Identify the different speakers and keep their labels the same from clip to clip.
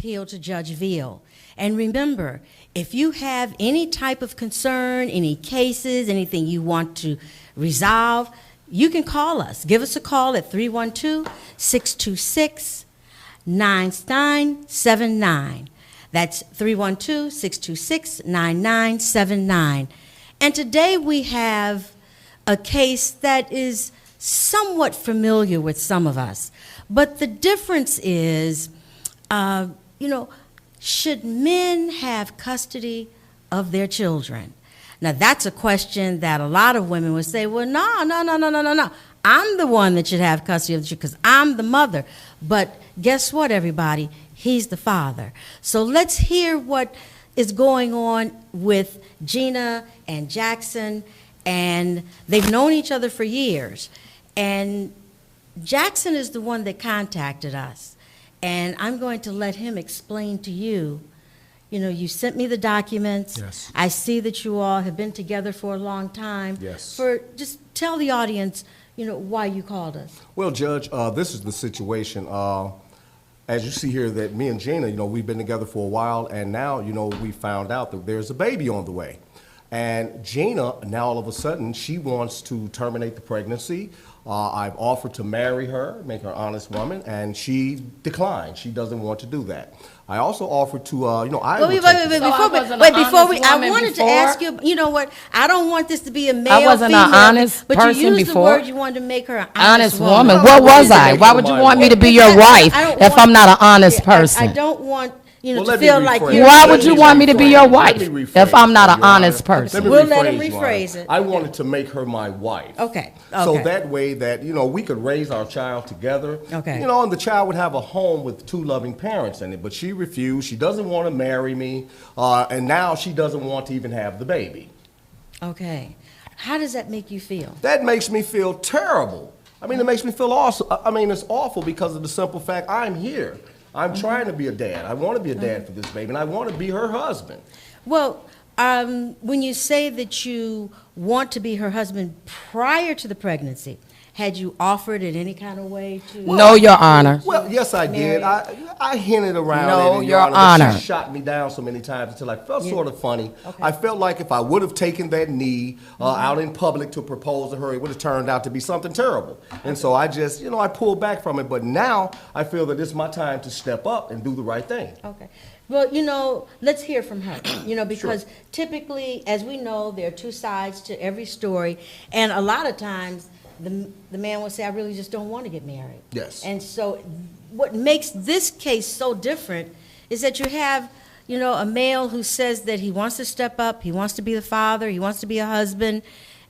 Speaker 1: appeal to Judge Veal. And remember, if you have any type of concern, any cases, anything you want to resolve, you can call us. Give us a call at 312-626-9979. That's 312-626-9979. And today we have a case that is somewhat familiar with some of us. But the difference is, should men have custody of their children? Now, that's a question that a lot of women would say, well, no. I'm the one that should have custody of the children because I'm the mother. But guess what, everybody? He's the father. So let's hear what is going on with Gina and Jackson. And they've known each other for years. And Jackson is the one that contacted us. And I'm going to let him explain to you. You sent me the documents.
Speaker 2: Yes.
Speaker 1: I see that you all have been together for a long time.
Speaker 2: Yes.
Speaker 1: Just tell the audience, why you called us.
Speaker 2: Well, Judge, this is the situation. As you see here, that me and Gina, we've been together for a while, and now, we found out that there's a baby on the way. And Gina, now all of a sudden, she wants to terminate the pregnancy. I've offered to marry her, make her an honest woman, and she declined. She doesn't want to do that. I also offered to, I
Speaker 1: wanted to ask you, you know what? I don't want this to be a male,
Speaker 3: I wasn't
Speaker 1: female,
Speaker 3: an honest
Speaker 1: but
Speaker 3: person
Speaker 1: you used
Speaker 3: before.
Speaker 1: the word you wanted to make her an
Speaker 3: Honest woman.
Speaker 1: woman.
Speaker 3: What was I? Why would you want me to be your wife if I'm not an honest person?
Speaker 1: I don't want to
Speaker 2: let me
Speaker 1: feel like
Speaker 2: rephrase.
Speaker 1: you're...
Speaker 3: Why would you want me to be your wife
Speaker 2: Let me rephrase,
Speaker 3: if I'm not an
Speaker 2: Your Honor.
Speaker 3: honest person?
Speaker 1: We'll let him
Speaker 2: Your
Speaker 1: rephrase
Speaker 2: Honor.
Speaker 1: it.
Speaker 2: I wanted to make her my wife.
Speaker 1: Okay.
Speaker 2: So that way that, we could raise our child together.
Speaker 1: Okay.
Speaker 2: And the child would have a home with two loving parents in it. But she refused. She doesn't want to marry me. And now she doesn't want to even have the baby.
Speaker 1: Okay. How does that make you feel?
Speaker 2: That makes me feel terrible. It makes me feel awesome. It's awful because of the simple fact I'm here. I'm trying to be a dad. I want to be a dad for this baby, and I want to be her husband.
Speaker 1: Well, when you say that you want to be her husband prior to the pregnancy, had you offered in any kind of way to...
Speaker 3: No, Your Honor.
Speaker 2: Well, yes, I did. I hinted around
Speaker 3: No,
Speaker 2: it,
Speaker 3: Your
Speaker 2: but
Speaker 3: Honor.
Speaker 2: she shot me down so many times until I felt sort of funny. Okay. I felt like if I would have taken that knee out in public to propose to her, it would have turned out to be something terrible. And so I just, I pulled back from it. But now I feel that it's my time to step up and do the right thing.
Speaker 1: Okay. Well, let's hear from her, because typically, as we know, there are two sides to every story. And a lot of times, the man will say, I really just don't want to get married.
Speaker 2: Yes.
Speaker 1: And so what makes this case so different is that you have, a male who says that he wants to step up, he wants to be the father, he wants to be a husband,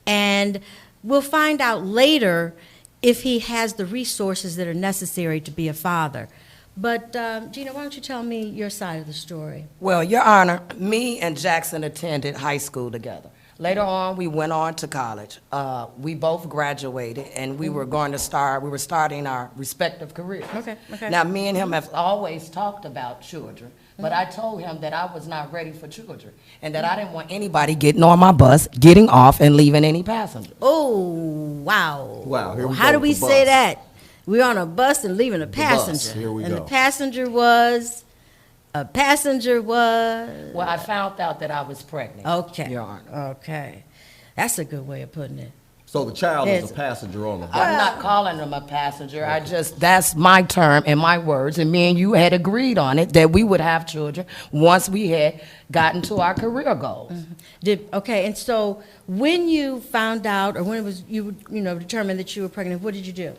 Speaker 1: and we'll find out later if he has the resources that are necessary to be a father. But, Gina, why don't you tell me your side of the story?
Speaker 3: Well, Your Honor, me and Jackson attended high school together. Later on, we went on to college. We both graduated, and we were starting our respective careers.
Speaker 1: Okay.
Speaker 3: Now, me and him have always talked about children, but I told him that I was not ready for children, and that I didn't want anybody getting on my bus, getting off, and leaving any passengers.
Speaker 1: Oh, wow.
Speaker 2: Wow, here we
Speaker 1: How
Speaker 2: go
Speaker 1: do we
Speaker 2: with the
Speaker 1: say
Speaker 2: bus.
Speaker 1: that? We're on a bus and leaving a passenger.
Speaker 2: bus, here we
Speaker 1: and
Speaker 2: go.
Speaker 1: the passenger was...
Speaker 3: Well, I found out that I was pregnant.
Speaker 1: Okay.
Speaker 3: Your Honor.
Speaker 1: Okay. That's a good way of putting it.
Speaker 2: So the child
Speaker 1: Yes.
Speaker 2: is a passenger on the bus.
Speaker 3: I'm not calling him a passenger. That's my term and my words. And me and you had agreed on it that we would have children once we had gotten to our career goals.
Speaker 1: Okay, and so when you found out, or when it was you determined that you were pregnant, what did you do?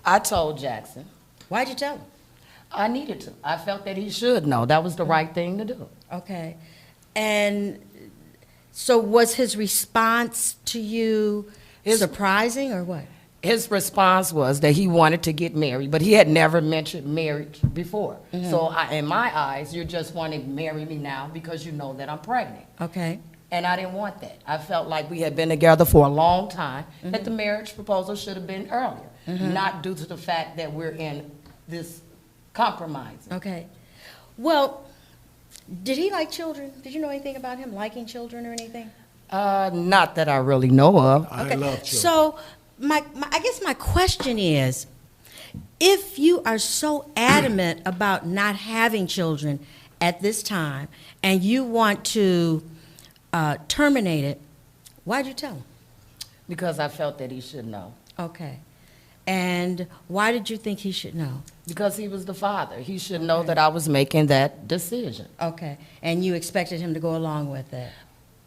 Speaker 3: I told Jackson.
Speaker 1: Why'd you tell him?
Speaker 3: I needed to. I felt that he should know. That was the right thing to do.
Speaker 1: Okay. And so was his response to you surprising or what?
Speaker 3: His response was that he wanted to get married, but he had never mentioned marriage before. So in my eyes, you just want to marry me now because you know that I'm pregnant.
Speaker 1: Okay.
Speaker 3: And I didn't want that. I felt like we had been together for a long time, that the marriage proposal should have been earlier, not due to the fact that we're in this compromising.
Speaker 1: Okay. Well, did he like children? Did you know anything about him liking children or anything?
Speaker 3: Not that I really know of.
Speaker 2: I love children.
Speaker 1: So I guess my question is, if you are so adamant about not having children at this time and you want to terminate it, why'd you tell him?
Speaker 3: Because I felt that he should know.
Speaker 1: Okay. And why did you think he should know?
Speaker 3: Because he was the father. He should know that I was making that decision.
Speaker 1: Okay. And you expected him to go along with it?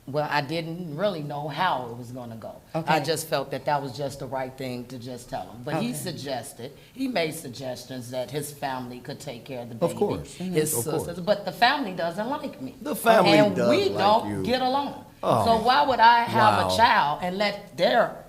Speaker 3: Well, I didn't really know how it was going to go.
Speaker 1: Okay.
Speaker 3: I just felt that that was just the right thing to just tell him. But he
Speaker 1: Okay.
Speaker 3: he made suggestions that his family could take care of the baby.
Speaker 2: Of course.
Speaker 3: His
Speaker 2: Of
Speaker 3: sisters.
Speaker 2: course.
Speaker 3: But the family doesn't like me.
Speaker 2: The family
Speaker 3: and
Speaker 2: does
Speaker 3: we
Speaker 2: like
Speaker 3: don't
Speaker 2: you.
Speaker 3: get along.
Speaker 2: Oh.
Speaker 3: So why would I have
Speaker 2: Wow.
Speaker 3: a child and let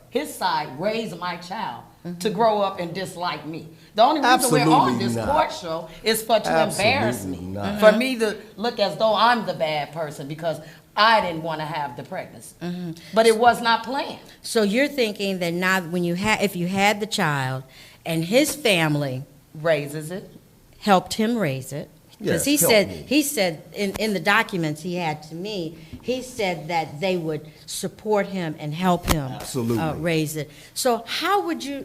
Speaker 3: his side raise my child to grow up and dislike me? The only reason we're on
Speaker 2: Absolutely
Speaker 3: this
Speaker 2: not.
Speaker 3: court show is to embarrass me.
Speaker 2: Absolutely not.
Speaker 3: For me to look as though I'm the bad person because I didn't want to have the pregnancy. But it was not planned.
Speaker 1: So you're thinking that now when if you had the child and his family
Speaker 3: Raises it.
Speaker 1: helped him raise it, because
Speaker 2: Yes, help me.
Speaker 1: he said in the documents he had to me, he said that they would support him and help him
Speaker 2: Absolutely.
Speaker 1: raise it. So how would you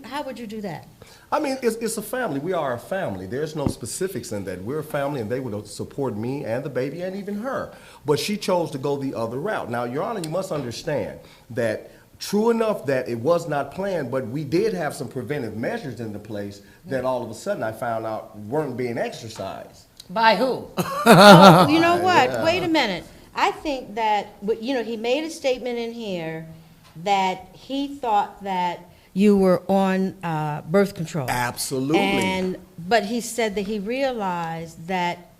Speaker 1: do that?
Speaker 2: I mean, it's a family. We are a family. There's no specifics in that. We're a family, and they would support me and the baby and even her. But she chose to go the other route. Now, Your Honor, you must understand that true enough that it was not planned, but we did have some preventive measures into place that all of a sudden I found out weren't being exercised.
Speaker 3: By who?
Speaker 1: Oh, you know what? Wait a minute. I think that, he made a statement in here that he thought that you were on birth control.
Speaker 2: Absolutely.
Speaker 1: But he said that he realized that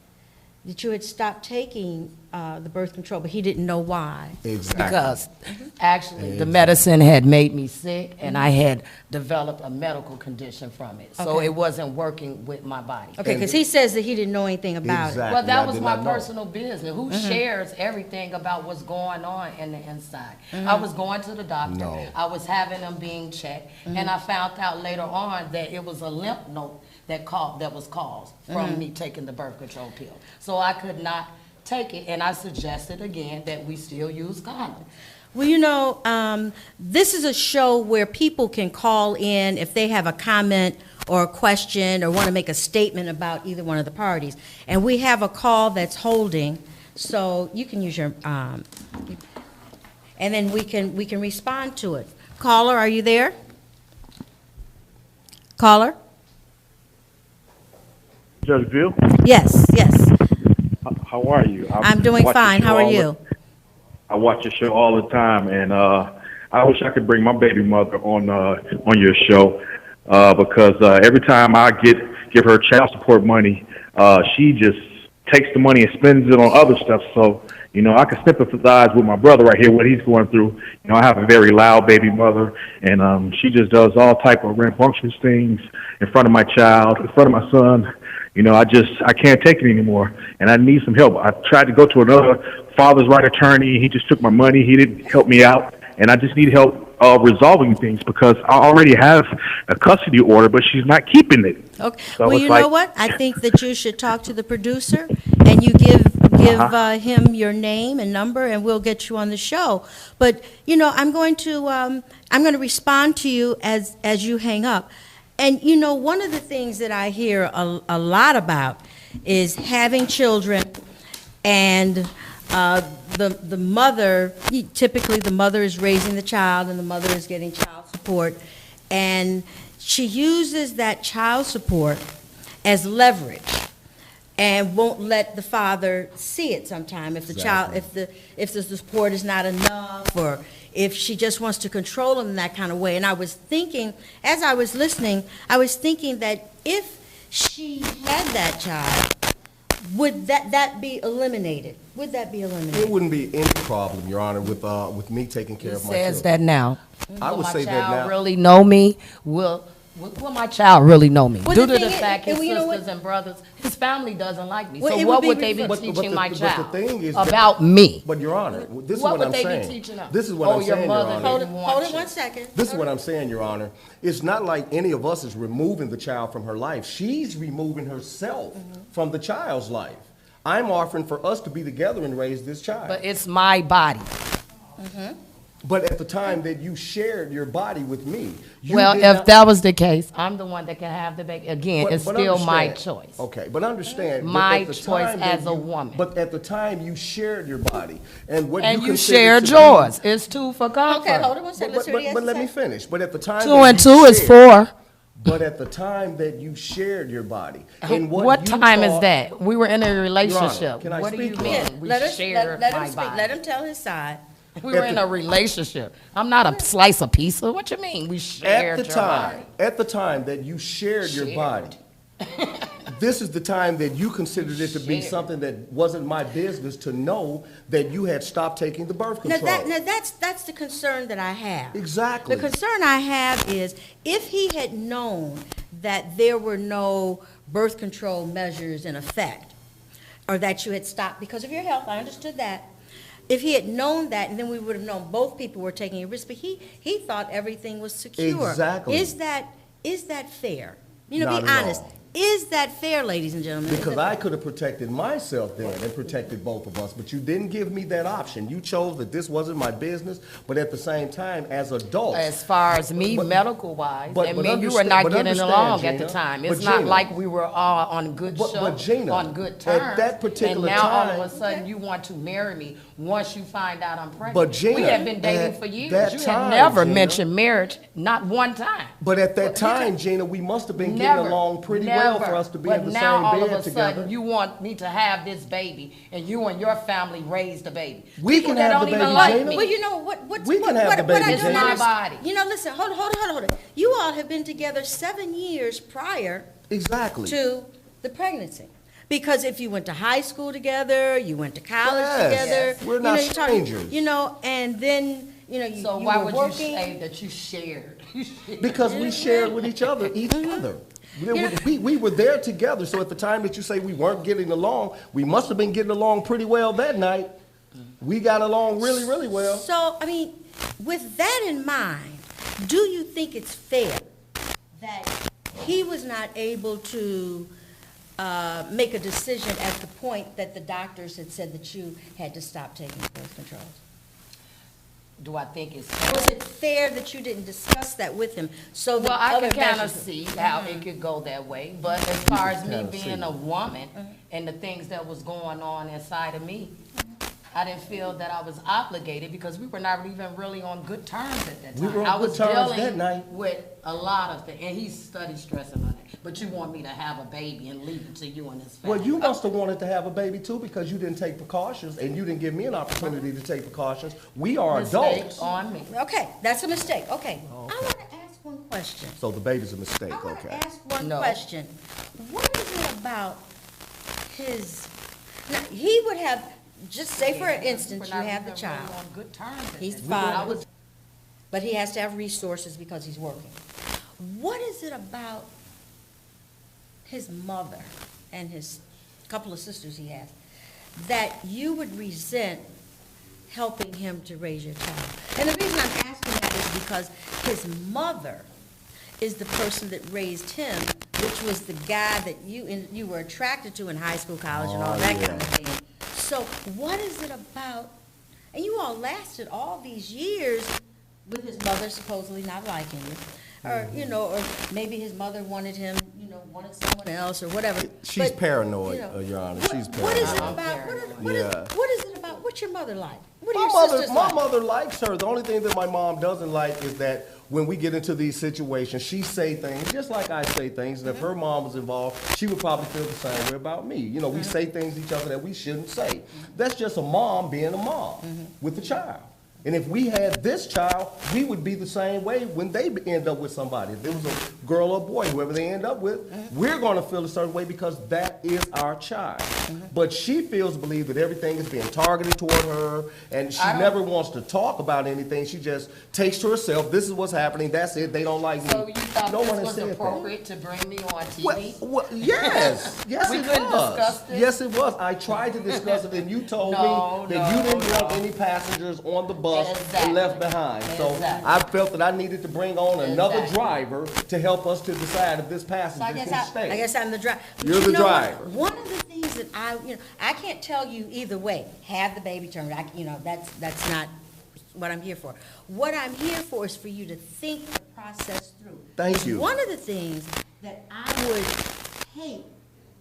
Speaker 1: you had stopped taking the birth control, but he didn't know why.
Speaker 2: Exactly.
Speaker 3: Because actually the medicine had made me sick and I had developed a medical condition from it. So
Speaker 1: Okay.
Speaker 3: it wasn't working with my body.
Speaker 1: Okay, because he says that he didn't know anything about
Speaker 2: Exactly.
Speaker 3: Well, that
Speaker 2: I
Speaker 3: was
Speaker 2: did
Speaker 3: my
Speaker 2: not know.
Speaker 3: personal business. Who shares everything about what's going on in the inside? I was going to the doctor.
Speaker 2: No.
Speaker 3: I was having them being checked. And I found out later on that it was a lymph node that was caused from me taking the birth control pill. So I could not take it. And I suggested again that we still use condoms.
Speaker 1: Well, this is a show where people can call in if they have a comment or a question or want to make a statement about either one of the parties. And we have a call that's holding, so you can use your, and then we can respond to it. Caller, are you there? Caller?
Speaker 4: Judge Veal,
Speaker 1: Yes, yes.
Speaker 4: how are you?
Speaker 1: I'm doing
Speaker 4: watch your
Speaker 1: fine.
Speaker 4: show
Speaker 1: How are
Speaker 4: all the-
Speaker 1: you?
Speaker 4: I watch your show all the time, and I wish I could bring my baby mother on your show because every time I give her child support money, she just takes the money and spends it on other stuff. So, I can sympathize with my brother right here, what he's going through. I have a very loud baby mother, and she just does all type of rambunctious things in front of my child, in front of my son. I can't take it anymore, and I need some help. I tried to go to another father's right attorney. He just took my money. He didn't help me out, and I just need help resolving things because I already have a custody order, but she's not keeping it.
Speaker 1: Okay.
Speaker 4: So
Speaker 1: Well,
Speaker 4: it's
Speaker 1: you
Speaker 4: like-
Speaker 1: know what? I think that you should talk to the producer and you give him your name and number, and we'll get you on the show. But I'm going to respond to you as you hang up. And one of the things that I hear a lot about is having children, and the mother, typically the mother is raising the child and the mother is getting child support, and she uses that child support as leverage and won't let the father see it sometime if the child, if the support is not enough, or if she just wants to control him in that kind of way. And I was thinking, as I was listening, I was thinking that if she had that child, would that be eliminated? Would that be
Speaker 2: It
Speaker 1: eliminated?
Speaker 2: wouldn't be any problem, Your Honor, with me taking care
Speaker 3: He
Speaker 2: of my
Speaker 3: says
Speaker 2: children.
Speaker 3: that now.
Speaker 2: I would
Speaker 3: Will
Speaker 2: say
Speaker 3: my
Speaker 2: that
Speaker 3: child
Speaker 2: now.
Speaker 3: really know me? Will my child really know me?
Speaker 1: Well,
Speaker 3: Due
Speaker 1: the
Speaker 3: to the
Speaker 1: thing is-
Speaker 3: fact his
Speaker 1: well, you know what?
Speaker 3: sisters and brothers, his family doesn't like me.
Speaker 1: Well,
Speaker 3: So
Speaker 1: it
Speaker 3: what
Speaker 1: would
Speaker 3: would
Speaker 1: be
Speaker 3: they be
Speaker 2: But
Speaker 3: teaching
Speaker 2: the-
Speaker 3: my
Speaker 2: but the
Speaker 3: child
Speaker 2: thing is that-
Speaker 3: about me?
Speaker 2: But Your Honor, this is
Speaker 3: What
Speaker 2: what
Speaker 3: would
Speaker 2: I'm
Speaker 3: they be
Speaker 2: saying.
Speaker 3: teaching them?
Speaker 2: This is what
Speaker 3: Oh,
Speaker 2: I'm
Speaker 3: your
Speaker 2: saying,
Speaker 3: mother
Speaker 2: Your Honor.
Speaker 1: Hold it,
Speaker 3: didn't
Speaker 1: hold
Speaker 3: want
Speaker 1: it
Speaker 3: you.
Speaker 1: 1 second.
Speaker 2: This is what I'm saying, Your Honor. It's not like any of us is removing the child from her life. She's removing herself from the child's life. I'm offering for us to be together and raise this child.
Speaker 3: But it's my body.
Speaker 2: But at the time that you shared your body with me, you
Speaker 3: Well,
Speaker 2: did
Speaker 3: if
Speaker 2: not-
Speaker 3: that was the case, I'm the one that can have the baby. Again, it's
Speaker 2: but
Speaker 3: still my
Speaker 2: understand-
Speaker 3: choice.
Speaker 2: Okay, but understand. that
Speaker 3: My
Speaker 2: at the
Speaker 3: choice
Speaker 2: time that
Speaker 3: as a woman.
Speaker 2: But at the time you shared your body, and what
Speaker 3: And
Speaker 2: you
Speaker 3: you
Speaker 2: considered
Speaker 3: shared
Speaker 2: to be-
Speaker 3: yours. It's two for comfort.
Speaker 1: Okay, hold on one second. Let's hear what he has
Speaker 2: But
Speaker 1: to
Speaker 2: let
Speaker 1: say.
Speaker 2: me finish. But at the time.
Speaker 3: Two
Speaker 2: that
Speaker 3: and
Speaker 2: you
Speaker 3: two is
Speaker 2: shared-
Speaker 3: 4.
Speaker 2: But at the time that you shared your body, and
Speaker 3: What
Speaker 2: you
Speaker 3: time is
Speaker 2: thought-
Speaker 3: that? We were in a relationship.
Speaker 2: can I
Speaker 3: What do you
Speaker 2: speak, Your
Speaker 3: mean?
Speaker 2: Honor?
Speaker 3: We
Speaker 1: Let us,
Speaker 3: shared
Speaker 1: let
Speaker 3: my
Speaker 1: him speak.
Speaker 3: body.
Speaker 1: Let him tell his side.
Speaker 3: We were
Speaker 2: At
Speaker 3: in
Speaker 2: the-
Speaker 3: a relationship. I'm not a slice of pizza. What you mean? We shared
Speaker 2: At the
Speaker 3: your body.
Speaker 2: time, at the time that you shared your
Speaker 3: Shared.
Speaker 2: body, this is the time that you considered it to be
Speaker 3: Shared.
Speaker 2: something that wasn't my business to know that you had stopped taking the birth
Speaker 1: Now,
Speaker 2: control.
Speaker 1: that's the concern that I have.
Speaker 2: Exactly.
Speaker 1: The concern I have is if he had known that there were no birth control measures in effect, or that you had stopped because of your health, I understood that. If he had known that, and then we would have known both people were taking a risk, but he thought everything was secure.
Speaker 2: Exactly.
Speaker 1: Is that fair? You know,
Speaker 2: Not
Speaker 1: be
Speaker 2: at
Speaker 1: honest.
Speaker 2: all.
Speaker 1: Is that fair, ladies and gentlemen? Is
Speaker 2: Because
Speaker 1: that-
Speaker 2: I could have protected myself then and protected both of us, but you didn't give me that option. You chose that this wasn't my business, but at the same time, as adults.
Speaker 3: As far as me,
Speaker 2: But-
Speaker 3: medical wise,
Speaker 2: but
Speaker 3: and me, you were
Speaker 2: understand-
Speaker 3: not
Speaker 2: but
Speaker 3: getting
Speaker 2: understand,
Speaker 3: along at the
Speaker 2: Gina,
Speaker 3: time.
Speaker 2: but
Speaker 3: It's not
Speaker 2: Gina-
Speaker 3: like we were all on good
Speaker 2: But Gina,
Speaker 3: on good
Speaker 2: at
Speaker 3: terms.
Speaker 2: that particular
Speaker 3: and now all
Speaker 2: time-
Speaker 3: of a sudden you want to marry me once you find out I'm pregnant.
Speaker 2: But Gina,
Speaker 3: we had been dating
Speaker 2: at
Speaker 3: for years.
Speaker 2: that
Speaker 3: You
Speaker 2: time,
Speaker 3: had never
Speaker 2: Gina-
Speaker 3: mentioned marriage, not one time.
Speaker 2: But at that time, Gina, we must have been
Speaker 3: Never,
Speaker 2: getting along pretty
Speaker 3: never.
Speaker 2: well for us to be
Speaker 3: But
Speaker 2: in the
Speaker 3: now
Speaker 2: same
Speaker 3: all of
Speaker 2: bed
Speaker 3: a
Speaker 2: together.
Speaker 3: sudden you want me to have this baby, and you and your family raise the baby.
Speaker 2: We
Speaker 3: People
Speaker 2: can
Speaker 3: that
Speaker 2: have
Speaker 3: don't
Speaker 2: the
Speaker 3: even
Speaker 2: baby,
Speaker 3: like
Speaker 2: Gina.
Speaker 3: me.
Speaker 1: Well, you know what?
Speaker 2: We can have the
Speaker 1: what
Speaker 2: baby,
Speaker 1: I
Speaker 3: It's
Speaker 1: don't
Speaker 3: my
Speaker 1: understand-
Speaker 3: body.
Speaker 1: You know, listen, hold on. You all have been together 7 years prior
Speaker 2: Exactly.
Speaker 1: to the pregnancy. Because if you went to high school together, you went to college
Speaker 2: Yes.
Speaker 1: together.
Speaker 2: Yes. We're
Speaker 1: you
Speaker 2: not
Speaker 1: know, you're talking-
Speaker 2: strangers.
Speaker 1: You know, and then, you know,
Speaker 3: So
Speaker 1: you
Speaker 3: why
Speaker 1: were
Speaker 3: would
Speaker 1: working.
Speaker 3: you say that you shared?
Speaker 2: Because we shared with each other. We were there together, so at the time that you say we weren't getting along, we must have been getting along pretty well that night. We got along really, really well.
Speaker 1: So, I mean, with that in mind, do you think it's fair that he was not able to make a decision at the point that the doctors had said that you had to stop taking birth controls?
Speaker 3: Do I think it's
Speaker 1: Was it fair that you didn't discuss that with him? So that
Speaker 3: Well, I
Speaker 1: other
Speaker 3: can kind of
Speaker 1: measures-
Speaker 3: see how it could go that way, but as far as me
Speaker 2: kinda
Speaker 3: being
Speaker 2: see.
Speaker 3: a woman and the things that was going on inside of me, I didn't feel that I was obligated because we were not even really on good terms at that time.
Speaker 2: We were on
Speaker 3: I
Speaker 2: good
Speaker 3: was
Speaker 2: terms
Speaker 3: dealing
Speaker 2: that night.
Speaker 3: with a lot of things, and he studied stressing on it. But you want me to have a baby and leave it to you and his family.
Speaker 2: Well, you must have wanted to have a baby too because you didn't take precautions and you didn't give me an opportunity to take precautions. We are
Speaker 3: Mistake
Speaker 2: adults.
Speaker 3: on me.
Speaker 1: Okay, that's a mistake. Okay. I want to ask one question.
Speaker 2: So the baby's a mistake,
Speaker 1: I want to
Speaker 2: okay.
Speaker 1: ask one
Speaker 3: No.
Speaker 1: question. What is it about his, now, he would have, just say for instance, you
Speaker 3: We're not
Speaker 1: have the
Speaker 3: even
Speaker 1: child.
Speaker 3: really on good terms at
Speaker 1: He's
Speaker 3: that time. I
Speaker 1: 5,
Speaker 3: was
Speaker 1: but he has to have resources because he's working. What is it about his mother and his couple of sisters he has that you would resent helping him to raise your child? And the reason I'm asking that is because his mother is the person that raised him, which was the guy that you were attracted to in high school, college, and all
Speaker 2: Oh,
Speaker 1: that
Speaker 2: yeah.
Speaker 1: kind of thing. So what is it about, and you all lasted all these years with his mother supposedly not liking you, or, you know, or maybe his mother wanted him, you know, wanted someone else or whatever.
Speaker 2: She's
Speaker 1: But,
Speaker 2: paranoid,
Speaker 1: you know,
Speaker 2: Your Honor. She's
Speaker 1: What is it
Speaker 2: paranoid.
Speaker 1: about,
Speaker 2: Yeah.
Speaker 1: what is it about, what's your mother like? What are
Speaker 2: My
Speaker 1: your
Speaker 2: mother,
Speaker 1: sisters
Speaker 2: my
Speaker 1: like?
Speaker 2: mother likes her. The only thing that my mom doesn't like is that when we get into these situations, she say things just like I say things. And if her mom was involved, she would probably feel the same way about me. You know, we say things to each other that we shouldn't say. That's just a mom being a mom with a child. And if we had this child, we would be the same way when they end up with somebody. If it was a girl or boy, whoever they end up with, we're going to feel a certain way because that is our child. But she believes that everything is being targeted toward her, and she
Speaker 3: I don't-
Speaker 2: never wants to talk about anything. She just takes to herself, this is what's happening, that's it, they don't like me.
Speaker 3: So you thought
Speaker 2: No one
Speaker 3: this
Speaker 2: has
Speaker 3: was
Speaker 2: said that.
Speaker 3: appropriate to bring me on
Speaker 2: Well,
Speaker 3: TV?
Speaker 2: yes, yes
Speaker 3: We
Speaker 2: it
Speaker 3: couldn't
Speaker 2: was.
Speaker 3: discuss this?
Speaker 2: Yes, it was. I tried to discuss it, and you told
Speaker 3: No,
Speaker 2: me that you
Speaker 3: no,
Speaker 2: didn't want
Speaker 3: no.
Speaker 2: any passengers on the bus
Speaker 3: Exactly.
Speaker 2: and left behind. So
Speaker 3: Exactly.
Speaker 2: I felt that I needed to bring on another
Speaker 3: Exactly.
Speaker 2: driver to help us to decide if this
Speaker 1: So
Speaker 2: passenger can stay.
Speaker 1: I guess I'm the driver.
Speaker 2: You're the driver.
Speaker 1: One of the things that I can't tell you either way. Have the baby turned. You know, that's not what I'm here for. What I'm here for is for you to think the process through.
Speaker 2: Thank you.
Speaker 1: One of the things that I would hate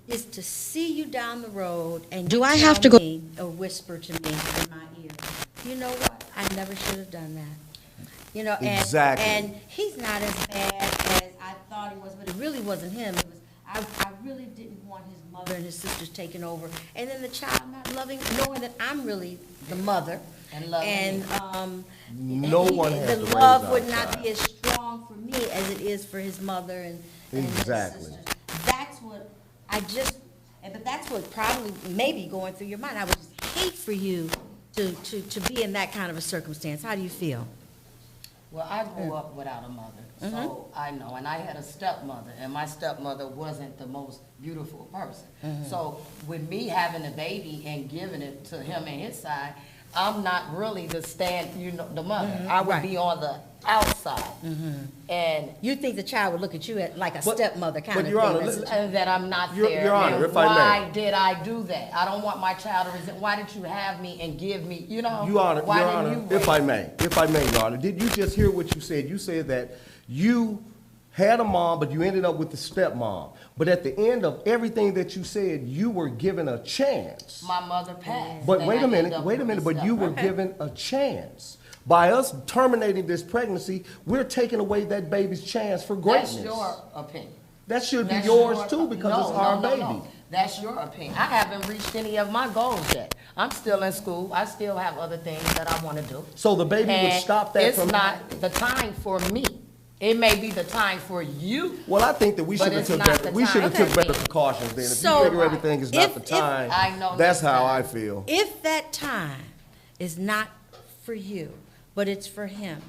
Speaker 1: is to see you down the road and do I have to go or whisper to me in my ear, you know what, I never should have done that. You know,
Speaker 2: Exactly.
Speaker 1: and he's not as bad as I thought he was, but it really wasn't him. It was I really didn't want his mother and his sisters taking over, and then the child not loving, knowing that I'm really the mother,
Speaker 3: And loving
Speaker 1: and
Speaker 2: No one has
Speaker 1: the
Speaker 2: to raise
Speaker 1: love
Speaker 2: our
Speaker 1: would not
Speaker 2: child.
Speaker 1: be as strong for me as it is for his mother and his
Speaker 2: Exactly.
Speaker 1: sisters. That's what but that's what probably maybe going through your mind. I would just hate for you to be in that kind of a circumstance. How do you feel?
Speaker 3: Well, I grew up without a mother, so I know, and I had a stepmother, and my stepmother wasn't the most beautiful person. So with me having a baby and giving it to him and his side, I'm not really the the mother. I would
Speaker 1: Right.
Speaker 3: be on the outside, and
Speaker 1: You think the child would look at you like a
Speaker 2: But-
Speaker 1: stepmother kind
Speaker 2: but
Speaker 1: of
Speaker 2: Your
Speaker 1: thing.
Speaker 2: Honor,
Speaker 1: That's-
Speaker 2: listen-
Speaker 3: and that I'm not
Speaker 2: Your
Speaker 3: there.
Speaker 2: Honor,
Speaker 3: and
Speaker 2: if I may.
Speaker 3: why did I do that? I don't want my child to resent. Why did you have me and give me? You know,
Speaker 2: Your Honor,
Speaker 3: why
Speaker 2: Your
Speaker 3: didn't
Speaker 2: Honor,
Speaker 3: you
Speaker 2: if I may, Your Honor, did you just hear what you said? You said that you had a mom, but you ended up with the stepmom. But at the end of everything that you said, you were given a chance.
Speaker 3: My mother passed.
Speaker 2: But
Speaker 3: and
Speaker 2: wait
Speaker 3: I
Speaker 2: a
Speaker 3: ended
Speaker 2: minute,
Speaker 3: up
Speaker 2: wait a
Speaker 3: with
Speaker 2: minute,
Speaker 3: a
Speaker 2: but you were
Speaker 3: stepmother.
Speaker 2: given a chance. By us terminating this pregnancy, we're taking away that baby's chance for greatness.
Speaker 3: That's your opinion.
Speaker 2: That should be
Speaker 3: That's
Speaker 2: yours
Speaker 3: your-
Speaker 2: too, because
Speaker 3: No,
Speaker 2: it's our
Speaker 3: no,
Speaker 2: baby.
Speaker 3: no. That's your opinion. I haven't reached any of my goals yet. I'm still in school. I still have other things that I want to do.
Speaker 2: So the baby would
Speaker 3: And
Speaker 2: stop that from.
Speaker 3: It's not the time for me. It may be the time for you.
Speaker 2: Well, I think that we
Speaker 3: But
Speaker 2: should have
Speaker 3: it's
Speaker 2: took
Speaker 3: not
Speaker 2: better,
Speaker 3: the
Speaker 2: we should have
Speaker 3: time.
Speaker 2: took better precautions then. If you
Speaker 1: So,
Speaker 2: figure everything is not the
Speaker 1: if-
Speaker 2: time,
Speaker 3: I know
Speaker 2: that's
Speaker 3: next
Speaker 2: how
Speaker 3: time.
Speaker 2: I feel.
Speaker 1: If that time is not for you, but it's for him,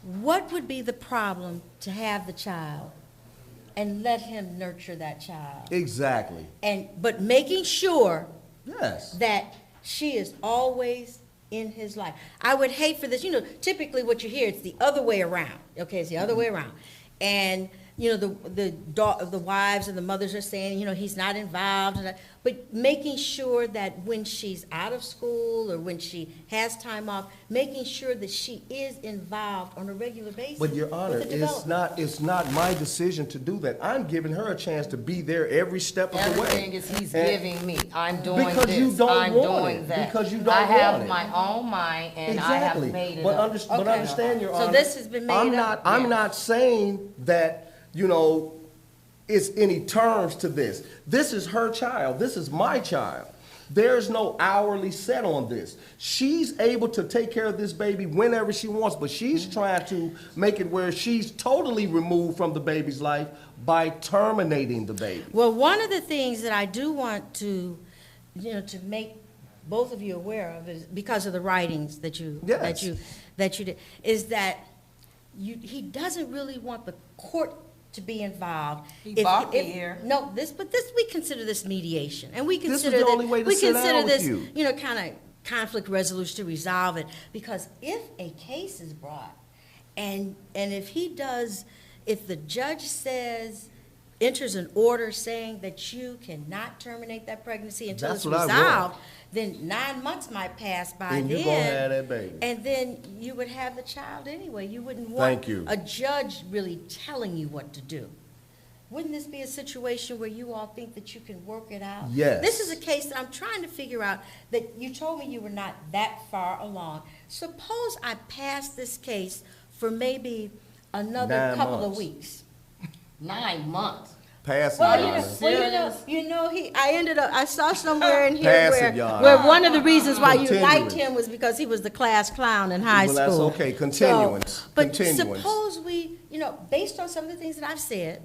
Speaker 1: what would be the problem to have the child and let him nurture that child?
Speaker 2: Exactly.
Speaker 1: But making sure
Speaker 2: Yes.
Speaker 1: that she is always in his life. I would hate for this, typically what you hear, it's the other way around, okay, it's the other way around. And, the wives and the mothers are saying, he's not involved, but making sure that when she's out of school or when she has time off, making sure that she is involved on a regular basis.
Speaker 2: But Your Honor,
Speaker 1: with the
Speaker 2: it's not my decision to do that. I'm giving her a chance to be there every step of the way.
Speaker 3: Everything is he's
Speaker 2: And-
Speaker 3: giving me. I'm doing
Speaker 2: Because
Speaker 3: this.
Speaker 2: you don't
Speaker 3: I'm
Speaker 2: want
Speaker 3: doing
Speaker 2: it.
Speaker 3: that.
Speaker 2: Because you don't
Speaker 3: I have
Speaker 2: want it.
Speaker 3: my own mind, and I
Speaker 2: Exactly.
Speaker 3: have made it
Speaker 2: But
Speaker 3: up.
Speaker 2: but understand, Your
Speaker 1: So
Speaker 2: Honor.
Speaker 1: this has been made up?
Speaker 2: I'm not saying that, it's any terms to this. This is her child. This is my child. There's no hourly set on this. She's able to take care of this baby whenever she wants, but she's trying to make it where she's totally removed from the baby's life by terminating the baby.
Speaker 1: Well, one of the things that I do want to, to make both of you aware of is because of the writings that you
Speaker 2: Yes.
Speaker 1: that you did, is that he doesn't really want the court to be involved.
Speaker 3: He brought me here.
Speaker 1: No, but we consider this mediation, and we
Speaker 2: This is
Speaker 1: consider
Speaker 2: the only way to
Speaker 1: we
Speaker 2: sit
Speaker 1: consider
Speaker 2: down with
Speaker 1: this,
Speaker 2: you.
Speaker 1: kind of conflict resolution to resolve it. Because if a case is brought, and if the judge enters an order saying that you cannot terminate that pregnancy until
Speaker 2: That's
Speaker 1: it's
Speaker 2: what I want.
Speaker 1: resolved, then 9 months might pass by
Speaker 2: And
Speaker 1: then.
Speaker 2: you're gonna have that baby.
Speaker 1: And then you would have the child anyway. You wouldn't
Speaker 2: Thank
Speaker 1: want
Speaker 2: you.
Speaker 1: a judge really telling you what to do. Wouldn't this be a situation where you all think that you can work it out?
Speaker 2: Yes.
Speaker 1: This is a case that I'm trying to figure out, that you told me you were not that far along. Suppose I pass this case for maybe another
Speaker 2: 9
Speaker 1: couple of
Speaker 2: months.
Speaker 1: weeks.
Speaker 3: 9 months.
Speaker 2: Pass it,
Speaker 1: Well,
Speaker 2: Your
Speaker 1: you
Speaker 2: Honor.
Speaker 1: I saw somewhere in here
Speaker 2: Pass it, Your Honor.
Speaker 1: where one of the reasons why you
Speaker 2: Continuance.
Speaker 1: liked him was because he was the class clown in high
Speaker 2: Well,
Speaker 1: school.
Speaker 2: that's okay. Continuance.
Speaker 1: But
Speaker 2: Continuance.
Speaker 1: suppose we, based on some of the things that I've said,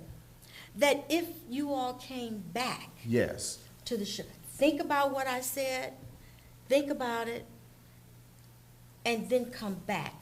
Speaker 1: that if you all came back
Speaker 2: Yes.
Speaker 1: to the show, think about what I said, think about it, and then come back.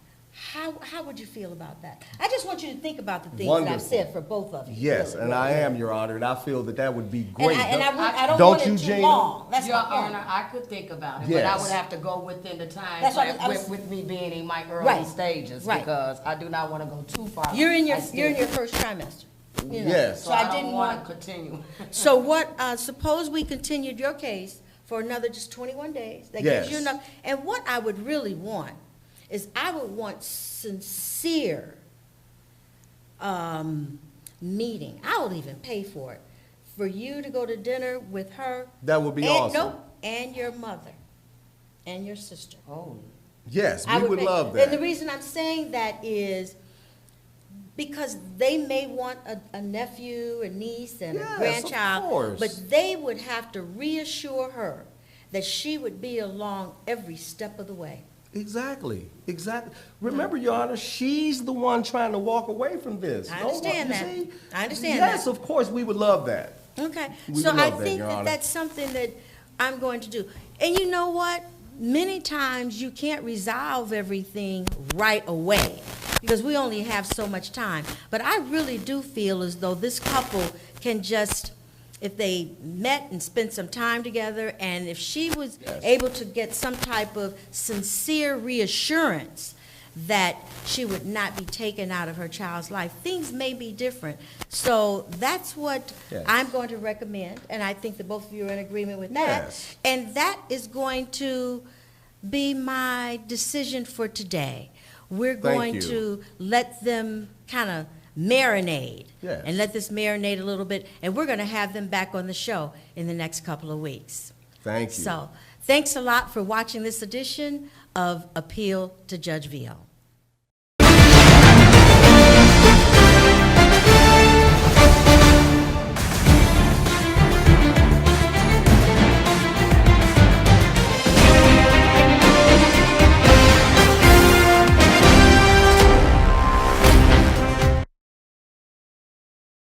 Speaker 1: How would you feel about that? I just want you to think about the things that I've
Speaker 2: Wonderful.
Speaker 1: said for both of you.
Speaker 2: Yes,
Speaker 1: really,
Speaker 2: and
Speaker 1: really.
Speaker 2: I am, Your Honor, and I feel that would be great.
Speaker 1: And I don't
Speaker 2: Don't
Speaker 1: want
Speaker 2: you,
Speaker 1: it too
Speaker 2: Gina?
Speaker 1: long. That's
Speaker 3: Your
Speaker 1: my point.
Speaker 3: Honor, I could think about it, but I
Speaker 2: Yes.
Speaker 3: would have to go within the time
Speaker 1: That's what
Speaker 3: frame
Speaker 1: I was-
Speaker 3: with me being in my early
Speaker 1: Right,
Speaker 3: stages,
Speaker 1: right.
Speaker 3: because I do not want to go too far.
Speaker 1: You're in
Speaker 3: I still-
Speaker 1: your first trimester.
Speaker 2: Yes.
Speaker 3: So
Speaker 1: So
Speaker 3: I
Speaker 1: I didn't
Speaker 3: don't
Speaker 1: want.
Speaker 3: want to continue.
Speaker 1: So what? Suppose we continued your case for another just 21 days. That gives you
Speaker 2: Yes.
Speaker 1: enough. And what I would really want is I would want sincere meeting. I will even pay for it. For you to go to dinner with her.
Speaker 2: That would be
Speaker 1: and,
Speaker 2: awesome.
Speaker 1: Nope, and your mother and your sister.
Speaker 3: Oh,
Speaker 2: Yes,
Speaker 1: I
Speaker 2: we would
Speaker 1: pay-
Speaker 2: love
Speaker 1: And the
Speaker 2: that.
Speaker 1: reason I'm saying that is because they may want a nephew, a niece, and
Speaker 2: Yes,
Speaker 1: a
Speaker 2: of
Speaker 1: grandchild,
Speaker 2: course.
Speaker 1: but they would have to reassure her that she would be along every step of the way.
Speaker 2: Exactly, exactly. Remember, Your Honor, she's the one trying to walk away from this.
Speaker 1: I
Speaker 2: Don't
Speaker 1: understand
Speaker 2: you
Speaker 1: that.
Speaker 2: see?
Speaker 1: I understand
Speaker 2: Yes,
Speaker 1: that.
Speaker 2: of course, we would love that.
Speaker 1: Okay,
Speaker 2: We
Speaker 1: so
Speaker 2: would
Speaker 1: I
Speaker 2: love that,
Speaker 1: think
Speaker 2: Your
Speaker 1: that
Speaker 2: Honor.
Speaker 1: that's something that I'm going to do. And you know what? Many times you can't resolve everything right away because we only have so much time. But I really do feel as though this couple can just, if they met and spent some time together, and if she was
Speaker 2: Yes.
Speaker 1: able to get some type of sincere reassurance that she would not be taken out of her child's life, things may be different. So that's what
Speaker 2: Yes.
Speaker 1: I'm going to recommend, and I think that both of you are in agreement with that.
Speaker 2: Yes.
Speaker 1: And that is going to be my decision for today. We're going
Speaker 2: you.
Speaker 1: to let them kind of marinate.
Speaker 2: Yes.
Speaker 1: And let this marinate a little bit, and we're going to have them back on the show in the next couple of weeks.
Speaker 2: Thank you.
Speaker 1: So, thanks a lot for watching this edition of Appeal to Judge Veal.